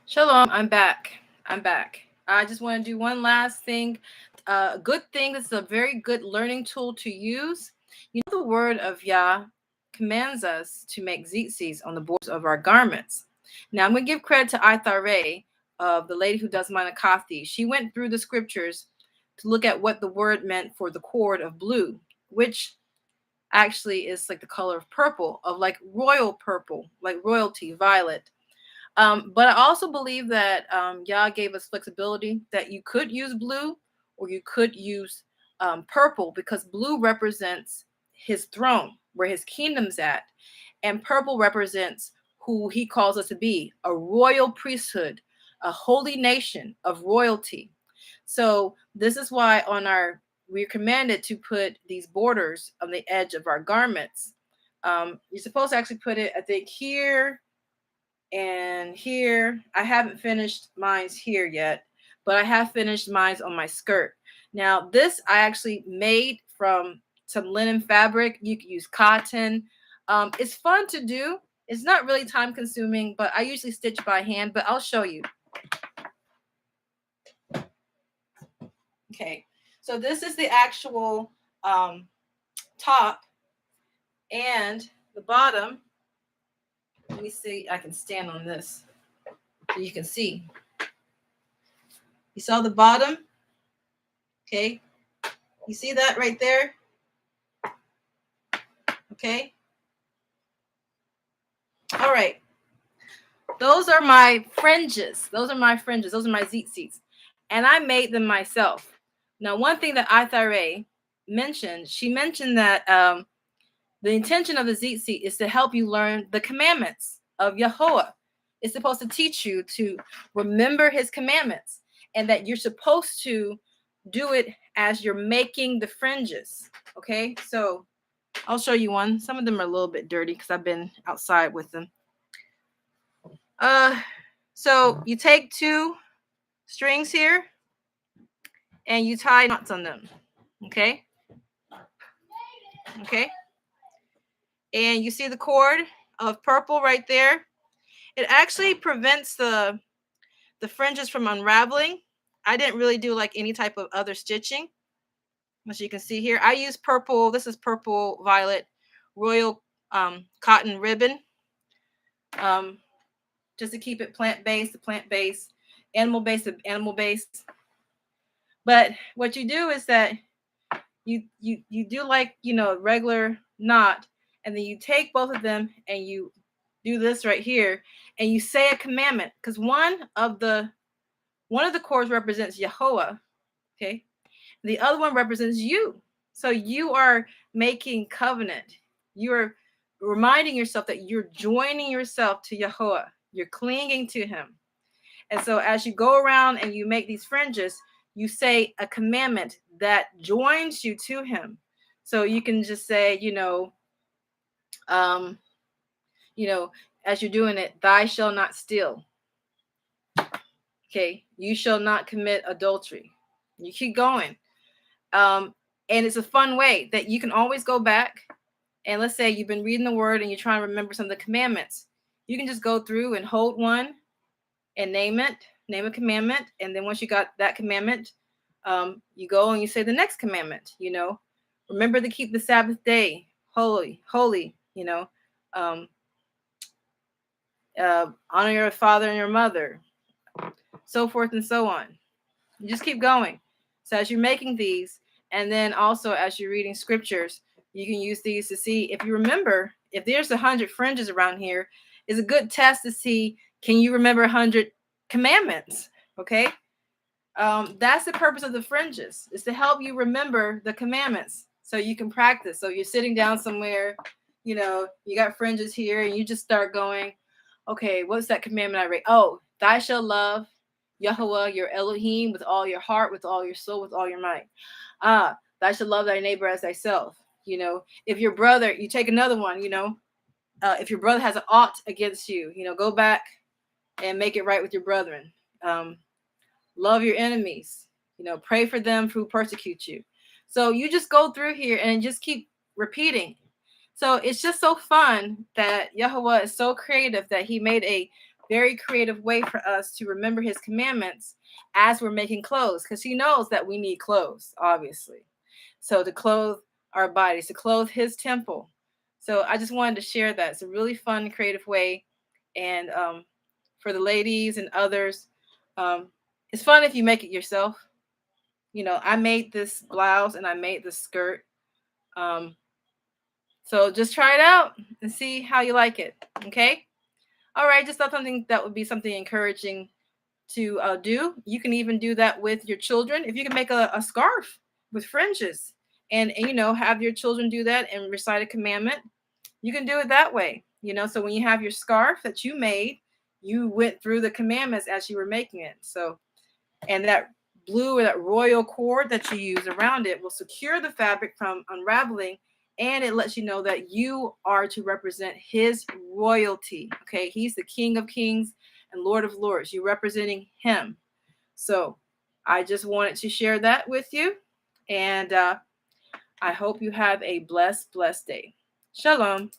Shalom, I'm back. I'm back. I just want to do one last thing. A good thing. This is a very good learning tool to use. You know, the word of Yah commands us to make tzitzits on the borders of our garments. Now, I'm going to give credit to Ithare, of the lady who does Manakathi. She went through the scriptures to look at what the word meant for the cord of blue, which actually is like the color of purple, of like royal purple, like royalty, violet. But I also believe that Yah gave us flexibility that you could use blue or you could use purple because blue represents his throne, where his kingdom's at, and purple represents who he calls us to be, a royal priesthood, a holy nation of royalty. So this is why we're commanded to put these borders on the edge of our garments. You're supposed to actually put it, I think, here and here. I haven't finished mine's here yet, but I have finished mine's on my skirt. Now this I actually made from some linen fabric. You can use cotton. It's fun to do. It's not really time consuming, but I usually stitch by hand, but I'll show you. Okay, so this is the actual top, and the bottom. Let me see, I can stand on this so you can see. You saw the bottom? Okay. You see that right there? Okay. All right. Those are my fringes. Those are my fringes. Those are my tzitzits. And I made them myself. Now, one thing that Ithare mentioned, she mentioned that the intention of the tzitzit is to help you learn the commandments of Yahowah. It's supposed to teach you to remember his commandments and that you're supposed to do it as you're making the fringes. Okay, so I'll show you one. Some of them are a little bit dirty because I've been outside with them. So you take two strings here and you tie knots on them. Okay. Okay. And you see the cord of purple right there. It actually prevents the fringes from unraveling. I didn't really do like any type of other stitching. As you can see here, I use purple. This is purple violet royal cotton ribbon. Just to keep it plant-based, animal-based, animal-based. But what you do is that you do like, regular knot, and then you take both of them and you do this right here, and you say a commandment, because one of the cords represents Yahowah, okay? The other one represents you. So you are making covenant. You're reminding yourself that you're joining yourself to Yahowah. You're clinging to him. And so as you go around and you make these fringes, you say a commandment that joins you to him. So you can just say, as you're doing it, thou shalt not steal. Okay, you shall not commit adultery. You keep going. And it's a fun way that you can always go back. And let's say you've been reading the word and you're trying to remember some of the commandments. You can just go through and hold one and name a commandment. And then once you got that commandment, you go and you say the next commandment, remember to keep the Sabbath day holy, honor your father and your mother, so forth and so on. You just keep going. So as you're making these, and then also as you're reading scriptures, you can use these to see if you remember. If there's 100 fringes around here, is a good test to see, can you remember 100 commandments? Okay. That's the purpose of the fringes, is to help you remember the commandments so you can practice. So you're sitting down somewhere, you got fringes here, and you just start going, okay, what's that commandment I read? Oh, thou shalt love Yahowah, your Elohim, with all your heart, with all your soul, with all your might. Thou shalt love thy neighbor as thyself. If your brother, you take another one, if your brother has an ought against you, go back and make it right with your brethren. Love your enemies, pray for them who persecute you. So you just go through here and just keep repeating. So it's just so fun that Yahowah is so creative that he made a very creative way for us to remember his commandments as we're making clothes, because he knows that we need clothes, obviously. So to clothe our bodies, to clothe his temple. So I just wanted to share that. It's a really fun, creative way. And for the ladies and others, it's fun if you make it yourself. I made this blouse and I made this skirt. Um, so just try it out and see how you like it. Okay. All right. Just thought something that would be something encouraging to do. You can even do that with your children. If you can make a scarf with fringes and have your children do that and recite a commandment, you can do it that way. So when you have your scarf that you made, you went through the commandments as you were making it. So, and that blue or that royal cord that you use around it will secure the fabric from unraveling, and it lets you know that you are to represent his royalty. Okay, he's the King of Kings and Lord of Lords. You're representing him. So I just wanted to share that with you, and I hope you have a blessed day. Shalom.